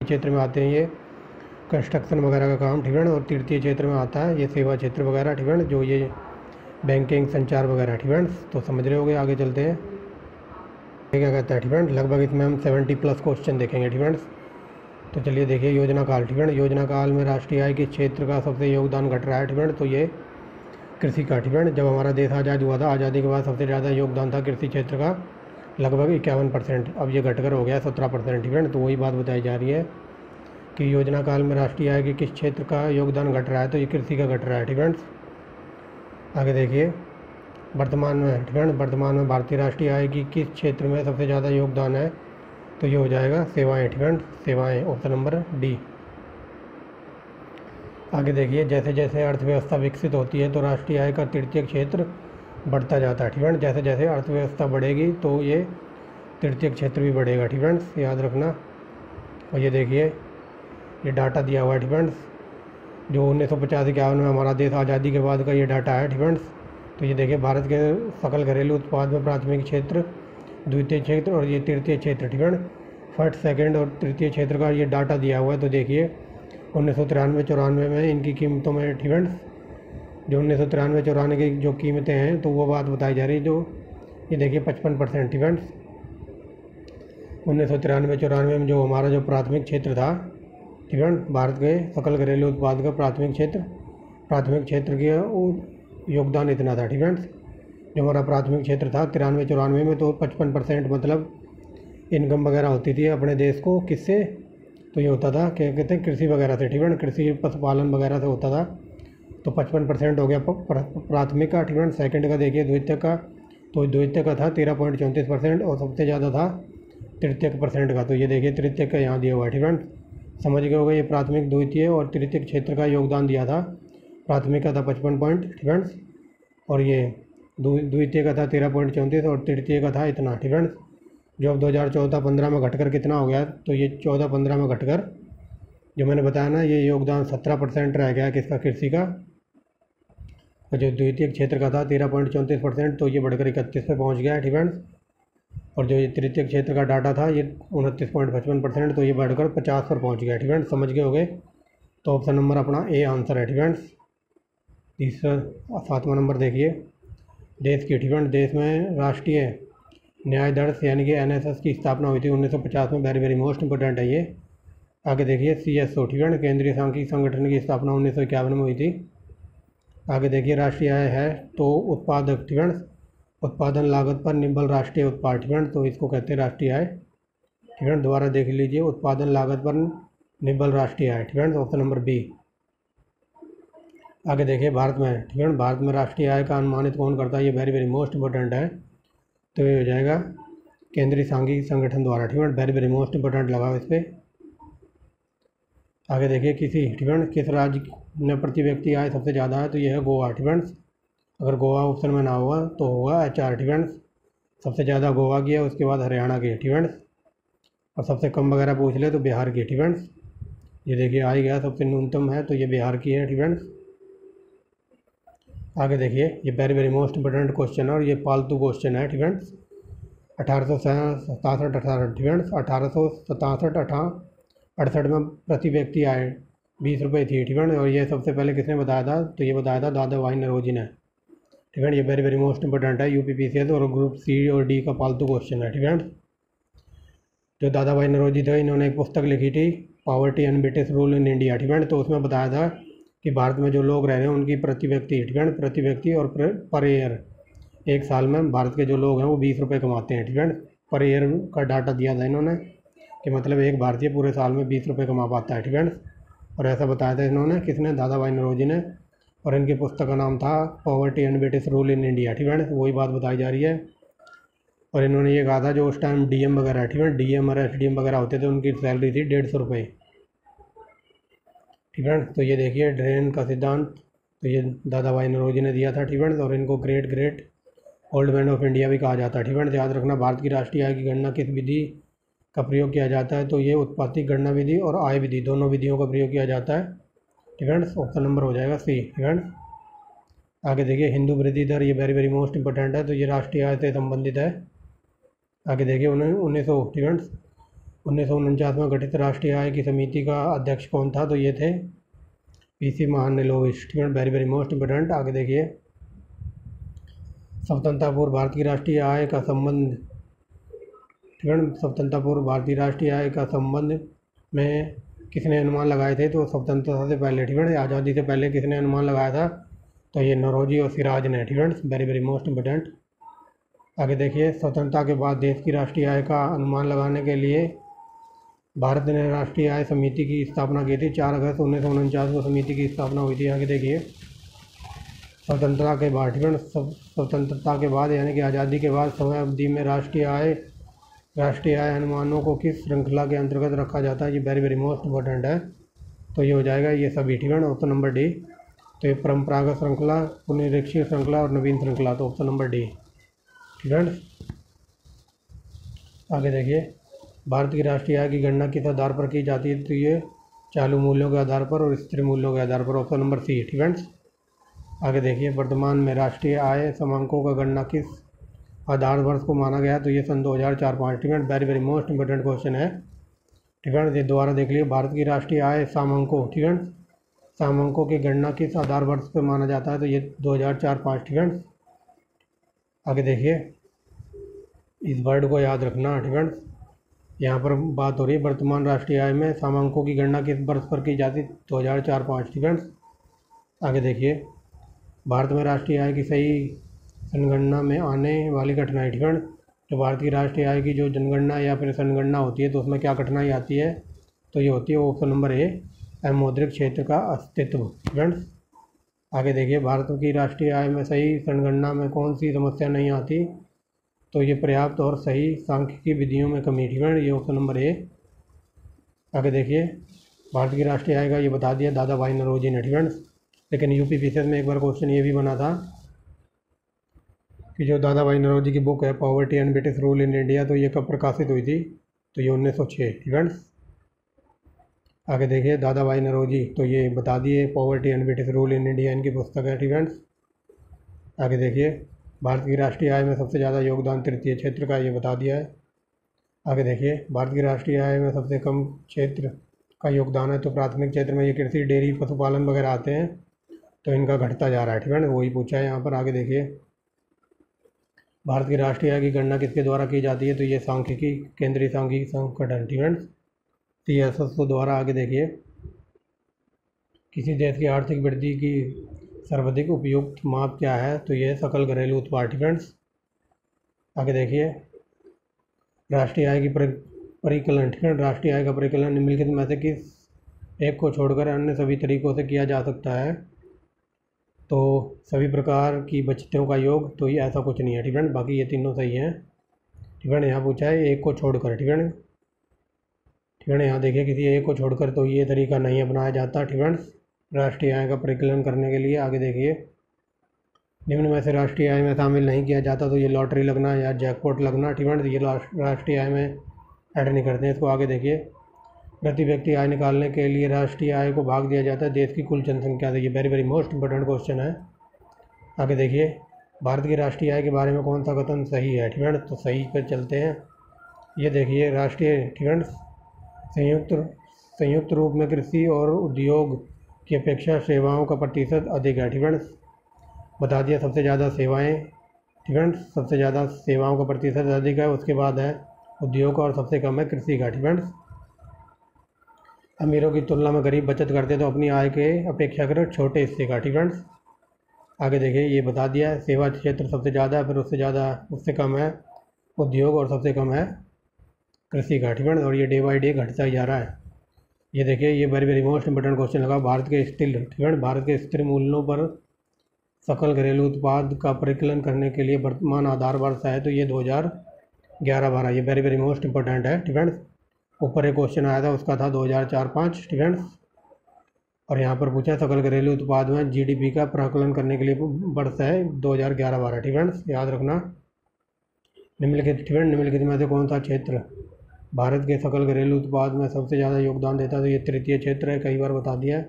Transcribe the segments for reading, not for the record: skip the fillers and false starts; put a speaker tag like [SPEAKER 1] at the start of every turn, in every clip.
[SPEAKER 1] क्षेत्र में आते हैं ये कंस्ट्रक्शन वगैरह का काम, ठीक है ना। और तृतीय क्षेत्र में आता है ये सेवा क्षेत्र वगैरह, ठीक है ना, जो ये बैंकिंग संचार वगैरह, ठीक है। तो समझ रहे होगे, आगे चलते हैं। ये क्या कहता है, ठीक है। लगभग इसमें हम 70+ क्वेश्चन देखेंगे, ठीक है। तो चलिए देखिए योजना काल, ठीक है। योजना काल में राष्ट्रीय आय किस क्षेत्र का सबसे योगदान घट रहा है, ठीक है। तो ये कृषि का, ठीक है। जब हमारा देश आज़ाद हुआ था, आज़ादी के बाद सबसे ज़्यादा योगदान था कृषि क्षेत्र का, लगभग 51%। अब ये घटकर हो गया 17%, ठीक है। तो वही बात बताई जा रही है कि योजना काल में राष्ट्रीय आय के किस क्षेत्र का योगदान घट रहा है, तो ये कृषि का घट रहा है, ठीक है। आगे देखिए वर्तमान में, ठीक है, वर्तमान में भारतीय राष्ट्रीय आय की किस क्षेत्र में सबसे ज़्यादा योगदान है, तो ये हो जाएगा सेवाएं, ठीक है। सेवाएं, ऑप्शन नंबर डी। आगे देखिए जैसे जैसे अर्थव्यवस्था विकसित होती है तो राष्ट्रीय आय का तृतीय क्षेत्र बढ़ता जाता है, ठीक है। जैसे जैसे अर्थव्यवस्था बढ़ेगी तो ये तृतीय क्षेत्र भी बढ़ेगा, ठीक है, याद रखना। और ये देखिए ये डाटा दिया हुआ है, ठीक है, जो 1950-51 में हमारा देश आज़ादी के बाद का ये डाटा है, ठीक है। तो ये देखिए भारत के सकल घरेलू उत्पाद में प्राथमिक क्षेत्र, द्वितीय क्षेत्र और ये तृतीय क्षेत्र, ठीक है। फर्स्ट, सेकंड और तृतीय क्षेत्र का ये डाटा दिया हुआ है। तो देखिए 1993-94 में इनकी कीमतों में, ठीक है, जो 1993-94 की जो कीमतें हैं तो वो बात बताई जा रही है। जो ये देखिए 55%, ठीक है। 1993-94 में जो हमारा जो प्राथमिक क्षेत्र था, ठीक है, भारत के सकल घरेलू उत्पाद का प्राथमिक क्षेत्र के योगदान इतना था, ठीक है। जो हमारा प्राथमिक क्षेत्र था 93-94 में, तो 55% मतलब इनकम वगैरह होती थी अपने देश को किससे, तो ये होता था क्या कहते हैं कृषि वगैरह से, ठीक है, कृषि पशुपालन वगैरह से होता था। तो 55% हो गया प्राथमिक का, ठीक है। सेकंड का देखिए द्वितीय का, तो द्वितीय का था 13.34% और सबसे ज़्यादा था तृतीय % का। तो ये देखिए तृतीय का यहाँ दिया हुआ है, ठीक है। समझ गए होगा, ये प्राथमिक, द्वितीय और तृतीय क्षेत्र का योगदान दिया था। प्राथमिक का था 55 पॉइंट, ठीक है, और ये द्वितीय का था 13.34 और तृतीय का था इतना, ठीक है। जो अब 2014-15 में घटकर कितना हो गया, तो ये 14-15 में घटकर जो मैंने बताया ना, ये योगदान 17% रह गया किसका, कृषि का। और जो द्वितीय क्षेत्र का था 13.34%, तो ये बढ़कर 31 पे पहुँच गया, ठीक है। और जो ये तृतीय क्षेत्र का डाटा था ये 29.55%, तो ये बढ़कर 50 पर पहुँच गया, ठीक है। समझ गए होगे। तो ऑप्शन नंबर अपना ए आंसर है, ठीक है। तीसरा 7वां नंबर देखिए देश की, ठीक है। देश में राष्ट्रीय न्याय दर्श यानी कि NSS की स्थापना हुई थी 1950 में। वेरी वेरी मोस्ट इंपॉर्टेंट है ये। आगे देखिए CSO, ठीक है, केंद्रीय सांख्यिकी संगठन की स्थापना 1951 में हुई थी। आगे देखिए राष्ट्रीय आय है तो उत्पादक, ठीक है, उत्पादन लागत पर निम्बल राष्ट्रीय उत्पाद, ठीक है, तो इसको कहते हैं राष्ट्रीय आय, ठीक है। दोबारा देख लीजिए उत्पादन लागत पर निम्बल राष्ट्रीय आय, ठीक है, ऑप्शन नंबर बी। आगे देखिए भारत में, ठीक है, भारत में राष्ट्रीय आय का अनुमानित कौन करता है, ये वेरी वेरी मोस्ट इंपॉर्टेंट है। तो ये हो जाएगा केंद्रीय सांख्यिकी संगठन द्वारा, ठीक है। वेरी वेरी मोस्ट इंपॉर्टेंट लगा इस पर। आगे देखिए ठीक है, किस राज्य में प्रति व्यक्ति आय सबसे ज़्यादा है, तो यह है गोवा, ठीक है। अगर गोवा ऑप्शन में ना हुआ तो होगा HR, ठीक है। सबसे ज़्यादा गोवा की है, उसके बाद हरियाणा की, ठीक है। और सबसे कम वगैरह पूछ ले तो बिहार की, ठीक है। ये देखिए आ ही गया, सबसे न्यूनतम है तो ये बिहार की है, ठीक है। आगे देखिए ये very very most important question है और ये पालतू क्वेश्चन है, ठीक है। 1867-68, ठीक है, 1867-68 में प्रति व्यक्ति आय 20 रुपये थी, ठीक है। और ये सबसे पहले किसने बताया था, तो ये बताया था दादा भाई नौरोजी ने, ठीक है। ये वेरी वेरी मोस्ट इंपॉर्टेंट है UPPCS और ग्रुप C और D का पालतू क्वेश्चन है, ठीक है। जो दादा भाई नौरोजी थे इन्होंने एक पुस्तक लिखी थी poverty and British rule in India, ठीक है। तो उसमें बताया था कि भारत में जो लोग रह रहे हैं उनकी प्रति व्यक्ति, ठीक है, प्रति व्यक्ति और पर ईयर एक साल में भारत के जो लोग हैं वो 20 रुपये कमाते हैं, ठीक है। पर ईयर का डाटा दिया था इन्होंने कि मतलब एक भारतीय पूरे साल में 20 रुपये कमा पाता है, ठीक है। और ऐसा बताया था इन्होंने किसने, दादा भाई नौरोजी ने। और इनकी पुस्तक का नाम था poverty and British rule in India, ठीक है। वही बात बताई जा रही है। और इन्होंने ये कहा था जो उस टाइम DM वगैरह, ठीक है, DM और SDM वगैरह होते थे उनकी सैलरी थी 150 रुपये, ठीक है। तो ये देखिए ड्रेन का सिद्धांत, तो ये दादा भाई नौरोजी ने दिया था, ठीक है। और इनको great old man of India भी कहा जाता है, ठीक है। याद रखना भारत की राष्ट्रीय आय की गणना किस विधि का प्रयोग किया जाता है, तो ये उत्पादक गणना विधि और आय विधि दोनों विधियों का प्रयोग किया जाता है, ठीक है। ऑप्शन नंबर हो जाएगा C, ठीक है। आगे देखिए हिंदू वृद्धि दर, ये वेरी वेरी मोस्ट इंपॉर्टेंट है, तो ये राष्ट्रीय आय से संबंधित है। आगे देखिए 1900, ठीक है, 1949 में गठित राष्ट्रीय आय की समिति का अध्यक्ष कौन था? तो ये थे पीसी महालनोबिस। ठीक है, वेरी वेरी मोस्ट इम्पोर्टेंट। आगे देखिए, स्वतंत्रता पूर्व भारत की राष्ट्रीय आय का संबंध, ठीक है, स्वतंत्रता पूर्व भारतीय राष्ट्रीय आय का संबंध में किसने अनुमान लगाए थे? तो स्वतंत्रता से पहले, ठीक है, आज़ादी से पहले किसने अनुमान लगाया था? तो ये नौरोजी और सिराज ने। ठीक है, वेरी वेरी मोस्ट इम्पोर्टेंट। आगे देखिए, स्वतंत्रता के बाद देश की राष्ट्रीय आय का अनुमान लगाने के लिए भारत ने राष्ट्रीय आय समिति की स्थापना की थी। 4 अगस्त 1949 को समिति की स्थापना हुई थी। आगे देखिए, स्वतंत्रता के बाद, ठीक है, स्वतंत्रता के बाद यानी कि आज़ादी के बाद समय अवधि में राष्ट्रीय आय अनुमानों को किस श्रृंखला के अंतर्गत रखा जाता है? ये वेरी वेरी मोस्ट इम्पोर्टेंट है। तो ये हो जाएगा ये सभी। ठीक है, ऑप्शन नंबर डी। तो ये परंपरागत श्रृंखला, पुनरीक्षित श्रृंखला और नवीन श्रृंखला, तो ऑप्शन नंबर डी। ठीक है, आगे देखिए, भारत की राष्ट्रीय आय की गणना किस आधार पर की जाती है? तो ये चालू मूल्यों के आधार पर और स्थिर मूल्यों के आधार पर, ऑप्शन नंबर सी। ठीक है, आगे देखिए, वर्तमान में राष्ट्रीय आय समांकों का गणना किस आधार वर्ष को माना गया? तो ये सन 2004-5। ठीक है, very very most important question है। ठीक है, ये दोबारा देख लीजिए, भारत की राष्ट्रीय आय समांकों, ठीक है, समांकों की गणना किस आधार वर्ष पर माना जाता है? तो ये 2004-5। ठीक है, आगे देखिए, इस वर्ड को याद रखना। ठीक है, यहाँ पर बात हो रही है वर्तमान राष्ट्रीय आय में समांकों की गणना किस वर्ष पर की जाती? 2004-5। ठीक है, आगे देखिए, भारत में राष्ट्रीय आय की सही जनगणना में आने वाली कठिनाई। ठीक है, तो भारत की राष्ट्रीय आय की जो जनगणना या फिर संगणना होती है तो उसमें क्या कठिनाई आती है? तो ये होती है ऑप्शन नंबर ए, अमौद्रिक क्षेत्र का अस्तित्व। ठीक है, आगे देखिए, भारत की राष्ट्रीय आय में सही संगणना में कौन सी समस्या नहीं आती? तो ये पर्याप्त और सही सांख्यिकी विधियों में कमी। ठीक है, ये ऑप्शन नंबर ए। आगे देखिए, भारत की राष्ट्रीय आय का ये बता दिया दादा भाई नौरोजी ने। ठीक है, लेकिन यूपी पीसीएस में एक बार क्वेश्चन ये भी बना था कि जो दादा भाई नौरोजी की बुक है poverty and British rule in India, तो ये कब प्रकाशित हुई थी? तो ये 1906। ठीक है, आगे देखिए, दादा भाई नौरोजी, तो ये बता दिए poverty and British rule in India इनकी पुस्तक है। ठीक है, आगे देखिए, भारत की राष्ट्रीय आय में सबसे ज़्यादा योगदान तृतीय क्षेत्र का, ये बता दिया है। आगे देखिए, भारत की राष्ट्रीय आय में सबसे कम क्षेत्र का योगदान है, तो प्राथमिक क्षेत्र में ये कृषि, डेयरी, पशुपालन वगैरह आते हैं, तो इनका घटता जा रहा है। ठीक है, वही पूछा है यहाँ पर। आगे देखिए, भारत की राष्ट्रीय आय की गणना किसके द्वारा की जाती है? तो ये सांख्यिकी, केंद्रीय सांख्यिकी संगठन, ठीक है, CSSO द्वारा। आगे देखिए, किसी देश की आर्थिक वृद्धि की सर्वाधिक उपयुक्त माप क्या है? तो ये सकल घरेलू उत्पाद। ठीक है, आगे देखिए, राष्ट्रीय आय की परिकलन, ठीक है, राष्ट्रीय आय का परिकलन निम्नलिखित में से किस एक को छोड़कर अन्य सभी तरीकों से किया जा सकता है? तो सभी प्रकार की बचतों का योग, तो ये ऐसा कुछ नहीं है। ठीक है, बाकी ये तीनों सही हैं। ठीक है, यहाँ पूछा है एक को छोड़कर। ठीक है, ठीक है, यहाँ देखिए, किसी एक को छोड़कर तो ये तरीका नहीं अपनाया जाता। ठीक है, राष्ट्रीय आय का परिकलन करने के लिए। आगे देखिए, निम्न में से राष्ट्रीय आय में शामिल नहीं किया जाता, तो ये लॉटरी लगना या जैकपॉट लगना। ठीक है, ये राष्ट्रीय आय में ऐड नहीं करते हैं इसको। आगे देखिए, प्रति व्यक्ति आय निकालने के लिए राष्ट्रीय आय को भाग दिया जाता है देश की कुल जनसंख्या से। ये very very most important question है। आगे देखिए, भारत की राष्ट्रीय आय के बारे में कौन सा कथन सही है? ठीक है, तो सही पर चलते हैं। ये देखिए, राष्ट्रीय, ठीक है, संयुक्त रूप में कृषि और उद्योग की अपेक्षा सेवाओं का प्रतिशत अधिक है। ठीक है, बता दिया, सबसे ज़्यादा सेवाएं, ठीक है, सबसे ज़्यादा सेवाओं का प्रतिशत अधिक है, उसके बाद है उद्योग का, और सबसे कम है कृषि का। ठीक है, अमीरों की तुलना में गरीब बचत करते तो अपनी आय के अपेक्षाकृत छोटे हिस्से का। ठीक है, आगे देखिए, ये बता दिया है, सेवा क्षेत्र सबसे ज़्यादा है, फिर उससे कम है उद्योग, और सबसे कम है कृषि का। ठीक है, और ये डे बाई डे घटता ही जा रहा है। ये देखिए, ये very very most important question लगा, भारत के स्थिर, ठीक है, भारत के स्थिर मूल्यों पर सकल घरेलू उत्पाद का परिकलन करने के लिए वर्तमान आधार वर्ष है, तो ये 2011-12। ये वेरी वेरी मोस्ट इंपोर्टेंट है। ठीक है, ऊपर एक क्वेश्चन आया था, उसका था 2004-5। ठीक है, और यहाँ पर पूछा सकल घरेलू उत्पाद में GDP का प्राकलन करने के लिए वर्ष है 2011-12। ठीक है, याद रखना। निम्नलिखित, ठीक है, निम्नलिखित में से कौन सा क्षेत्र भारत के सकल घरेलू उत्पाद में सबसे ज़्यादा योगदान देता है? तो ये तृतीय क्षेत्र है, कई बार बता दिया है।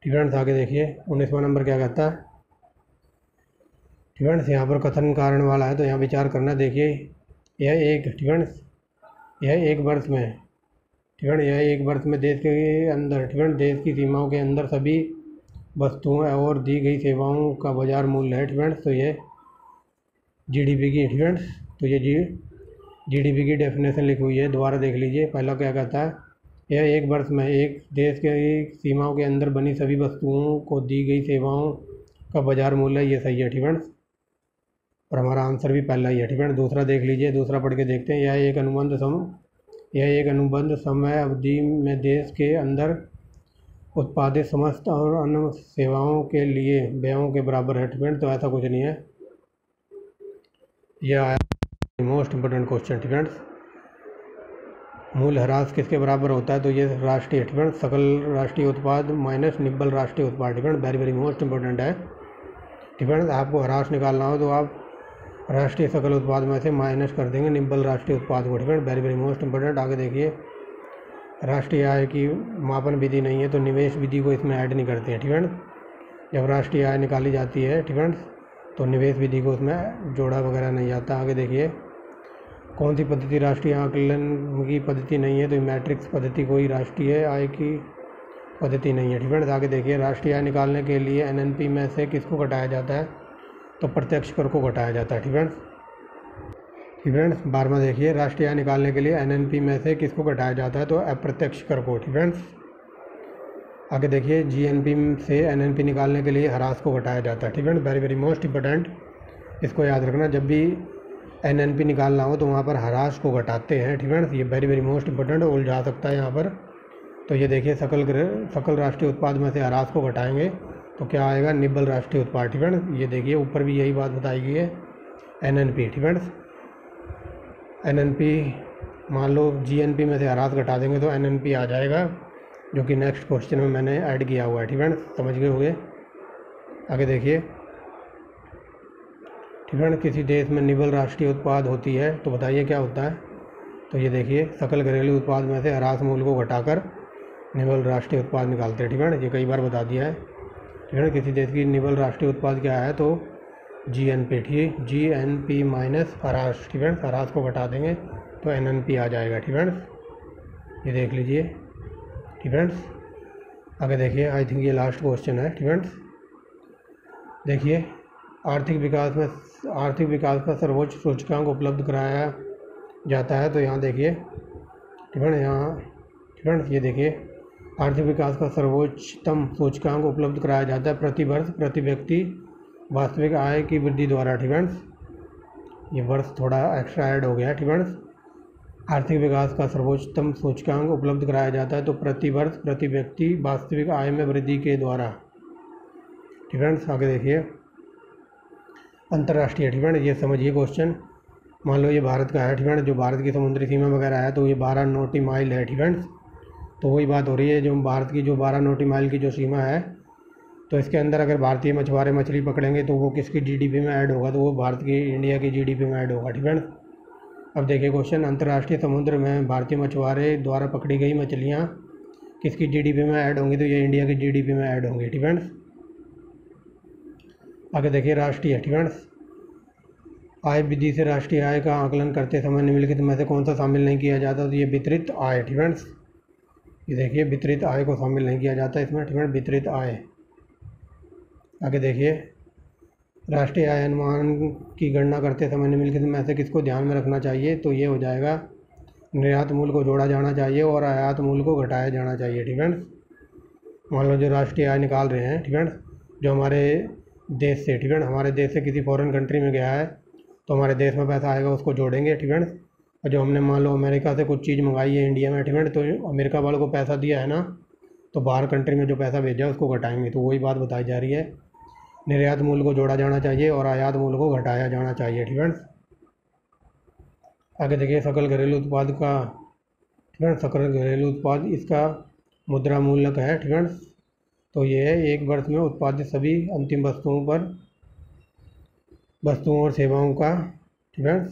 [SPEAKER 1] ठीक है, आगे देखिए, 19वां नंबर क्या कहता है? ठीक है, यहाँ पर कथन कारण वाला है, तो यहाँ विचार करना। देखिए, यह एक, ठीक है, यह एक वर्ष में, ठीक है, यह एक वर्ष में देश के अंदर, ठीक है, देश की सीमाओं के अंदर सभी वस्तुओं और दी गई सेवाओं का बाजार मूल्य है, ठीक है। तो ये जीडीपी की, ठीक है, तो ये जीडीपी की डेफिनेशन लिखी हुई है, दोबारा देख लीजिए। पहला क्या कहता है, यह एक वर्ष में एक देश के सीमाओं के अंदर बनी सभी वस्तुओं को दी गई सेवाओं का बाजार मूल्य, ये सही है, ठीक है। और हमारा आंसर भी पहला ही है, ठीक है। दूसरा देख लीजिए, दूसरा पढ़ के देखते हैं। यह एक अनुबंध समय अवधि में देश के अंदर उत्पादित समस्त और अन्य सेवाओं के लिए व्ययों के बराबर है, ठीक है। तो ऐसा कुछ नहीं है। यह आया मोस्ट इम्पोर्टेंट क्वेश्चन, ठीक है। मूल ह्रास किसके बराबर होता है, तो ये राष्ट्रीय, ठीक है, सकल राष्ट्रीय उत्पाद माइनस निव्वल राष्ट्रीय उत्पाद, ठीक है, वेरी वेरी मोस्ट इम्पोर्टेंट है, ठीक है। आपको ह्रास निकालना हो तो आप राष्ट्रीय सकल उत्पाद में से माइनस कर देंगे निव्वल राष्ट्रीय उत्पाद को, ठीक है, वेरी वेरी मोस्ट इम्पोर्टेंट। आगे देखिए, राष्ट्रीय आय की मापन विधि नहीं है तो निवेश विधि को इसमें ऐड नहीं करते हैं, ठीक है। जब राष्ट्रीय आय निकाली जाती है, ठीक है, तो निवेश विधि को उसमें जोड़ा वगैरह नहीं जाता। आगे देखिए, कौन सी पद्धति राष्ट्रीय आकलन की पद्धति नहीं है, तो मैट्रिक्स पद्धति कोई राष्ट्रीय आय की पद्धति नहीं है, ठीक है। आगे देखिए, राष्ट्रीय आय निकालने के लिए एनएनपी में से किसको घटाया जाता है, तो प्रत्यक्ष कर को घटाया जाता है, ठीक है। फ्रेंड्स 12वां देखिए, राष्ट्रीय आय निकालने के लिए एनएनपी में से किसको घटाया जाता है, तो अप्रत्यक्ष कर को, ठीक है। आगे देखिए, जीएनपी से एनएनपी निकालने के लिए ह्रास को घटाया जाता है, ठीक है, वेरी वेरी मोस्ट इंपॉर्टेंट। इसको याद रखना, जब भी एनएनपी निकालना हो तो वहाँ पर ह्रास को घटाते हैं, ठीक है। ये वेरी वेरी मोस्ट इंपॉर्टेंट, उलझा सकता है यहाँ पर। तो ये देखिए, सकल राष्ट्रीय उत्पाद में से ह्रास को घटाएंगे तो क्या आएगा, निव्वल राष्ट्रीय उत्पाद, ठीक है। ये देखिए, ऊपर भी यही बात बताई गई है, एनएनपी, ठीक है। एनएनपी मान लो जीएनपी में से ह्रास घटा देंगे तो एनएनपी आ जाएगा, जो कि नेक्स्ट क्वेश्चन में मैंने ऐड किया हुआ है, ठीक है, समझ गए होंगे। आगे देखिए, ठीक है, किसी देश में निव्वल राष्ट्रीय उत्पाद होती है तो बताइए क्या होता है, तो ये देखिए, सकल घरेलू उत्पाद में से ह्रास मूल्य को घटाकर निव्वल राष्ट्रीय उत्पाद निकालते हैं, ठीक है। ये कई बार बता दिया है, ठीक है। किसी देश की निव्वल राष्ट्रीय उत्पाद क्या है, तो जीएनपी, ठीक है, जीएनपी माइनस ह्रास, ठीक है, ह्रास को घटा देंगे तो एनएनपी आ जाएगा, ठीक है। ये देख लीजिए, ठीक है। आगे देखिए, आई थिंक ये लास्ट क्वेश्चन है, ठीक है। देखिए, आर्थिक विकास का सर्वोच्च सूचकांक उपलब्ध कराया जाता है, तो यहाँ देखिए, ठीक है, यहाँ, ठीक है, ये देखिए, आर्थिक विकास का सर्वोच्चतम सूचकांक उपलब्ध कराया जाता है प्रति वर्ष प्रति व्यक्ति वास्तविक आय की वृद्धि द्वारा, ठीक है। ये वर्ष थोड़ा एक्स्ट्रा ऐड हो गया, ठीक है। आर्थिक विकास का सर्वोच्चतम सूचकांक उपलब्ध कराया जाता है तो प्रति वर्ष प्रति व्यक्ति वास्तविक आय में वृद्धि के द्वारा, ठीक है। आगे देखिए, अंतर्राष्ट्रीय, ठीक है, ये समझिए क्वेश्चन। मान लो ये भारत का है, ठीक है, जो भारत की समुद्री सीमा वगैरह है तो ये 12 नॉटी माइल है, ठीक है। तो वही बात हो रही है, जो भारत की जो 12 नॉटी माइल की जो सीमा है, तो इसके अंदर अगर भारतीय मछुआरे मछली पकड़ेंगे तो वो किसकी जीडीपी में ऐड होगा, तो वो भारत की, इंडिया की जीडीपी में ऐड होगा, ठीक है। अब देखिए क्वेश्चन, अंतर्राष्ट्रीय समुद्र में भारतीय मछुआरे द्वारा पकड़ी गई मछलियाँ किसकी जीडीपी में ऐड होंगी, तो ये इंडिया की जीडीपी में ऐड होंगी, ठीक है। आगे देखिए, राष्ट्रीय, ठीक है, आय विधि से राष्ट्रीय आय का आकलन करते समय निम्नलिखित में से कौन सा शामिल नहीं किया जाता, तो ये वितरित आय, ठीक है। ये देखिए, वितरित आय को शामिल नहीं किया जाता इसमें, ठीक है, वितरित आय। आगे देखिए, राष्ट्रीय आय अनुमान की गणना करते समय निम्नलिखित में से किसको ध्यान में रखना चाहिए, तो ये हो जाएगा, निर्यात मूल्य को जोड़ा जाना चाहिए और आयात मूल्य को घटाया जाना चाहिए, ठीक है। मान लो जो राष्ट्रीय आय निकाल रहे हैं, ठीक है, जो हमारे देश से, ठीक है, हमारे देश से किसी फॉरेन कंट्री में गया है तो हमारे देश में पैसा आएगा, उसको जोड़ेंगे, ठीक है। और जो हमने मान लो अमेरिका से कुछ चीज़ मंगाई है इंडिया में, ठीक है, तो अमेरिका वालों को पैसा दिया है ना, तो बाहर कंट्री में जो पैसा भेजा है उसको घटाएंगे, तो वही बात बताई जा रही है, निर्यात मूल्य को जोड़ा जाना चाहिए और आयात मूल्य को घटाया जाना चाहिए, ठीक है। आगे देखिए, सकल घरेलू उत्पाद का, ठीक है, सकल घरेलू उत्पाद इसका मुद्रा मूल्य है, ठीक है। तो ये है एक वर्ष में उत्पादित सभी अंतिम वस्तुओं और सेवाओं का, ठीक है,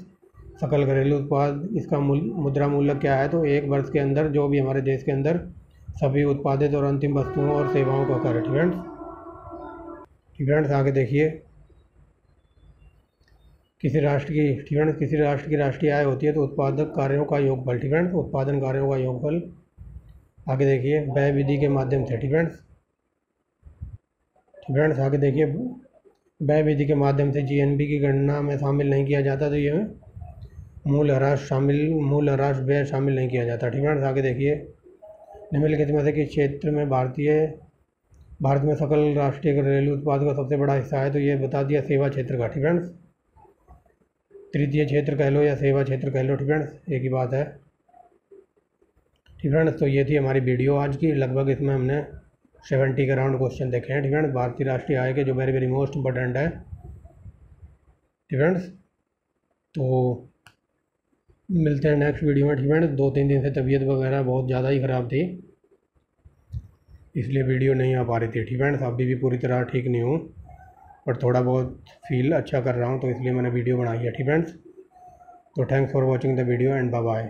[SPEAKER 1] सकल घरेलू उत्पाद इसका मुद्रा मूल्य क्या है, तो एक वर्ष के अंदर जो भी हमारे देश के अंदर सभी उत्पादित और अंतिम वस्तुओं और सेवाओं का कर, ठीक है। आगे देखिए, किसी राष्ट्र की ठीक है, किसी राष्ट्र की राष्ट्रीय आय होती है तो उत्पादक कार्यों का योगफल, ठीक है, उत्पादन कार्यों का योगफल। आगे देखिए व्यय विधि के माध्यम से, ठीक है, आगे देखिए व्यय विधि के माध्यम से जीएनपी की गणना में शामिल नहीं किया जाता, तो ये मूल ह्रास व्यय शामिल नहीं किया जाता, ठीक है। आगे देखिए निम्नलिखित में से किस क्षेत्र में भारत में सकल राष्ट्रीय घरेलू उत्पाद का सबसे बड़ा हिस्सा है, तो ये बता दिया सेवा क्षेत्र का, ठीक है। तृतीय क्षेत्र कह लो या सेवा क्षेत्र कह लो, ठीक है, एक ही बात है, ठीक है। तो ये थी हमारी वीडियो आज की। लगभग इसमें हमने 70 के अराउंड क्वेश्चन देखे हैं, ठीक है, भारतीय राष्ट्रीय आय के, जो वेरी वेरी मोस्ट इम्पोर्टेंट है, ठीक है। तो मिलते हैं नेक्स्ट वीडियो में, ठीक है। 2-3 दिन से तबीयत वगैरह बहुत ज़्यादा ही ख़राब थी, इसलिए वीडियो नहीं आ पा रही थी, ठीक है। अभी भी पूरी तरह ठीक नहीं हूँ, पर थोड़ा बहुत फील अच्छा कर रहा हूँ, तो इसलिए मैंने वीडियो बनाई है, ठीक है। तो thanks for watching the video and bye bye.